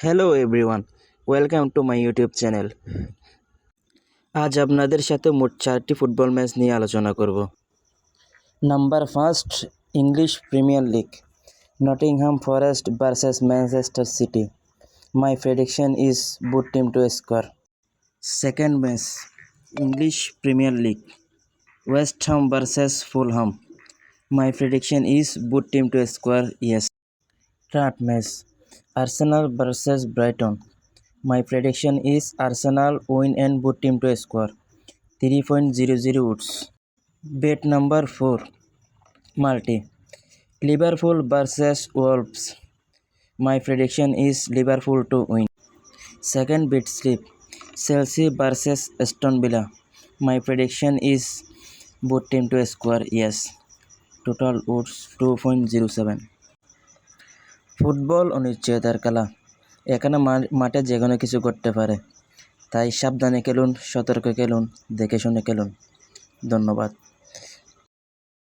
Hello everyone, welcome to my YouTube channel. আজ আপনাদের সাথে মোট 4টি ফুটবল ম্যাচ নিয়ে আলোচনা করব। Number first, English premier league, Nottingham forest versus Manchester city. My prediction is both team to score. Second match, English premier league, West হাম versus Fulham. My prediction is both team to score, yes. Third match, Arsenal versus Brighton. My prediction is Arsenal win and both team to score 3.00 odds. Bet number 4, multi, Liverpool versus Wolves. My prediction is Liverpool to win. Second bet slip, Chelsea versus Aston Villa. My prediction is both team to score, yes. Total odds 2.07. Football অনিশ্চয়তার খেলা, এখানে মাঠে যে কোনো কিছু করতে পারে, তাই সাবধানে খেলুন, সতর্ক খেলুন, দেখে শুনে খেলুন। ধন্যবাদ।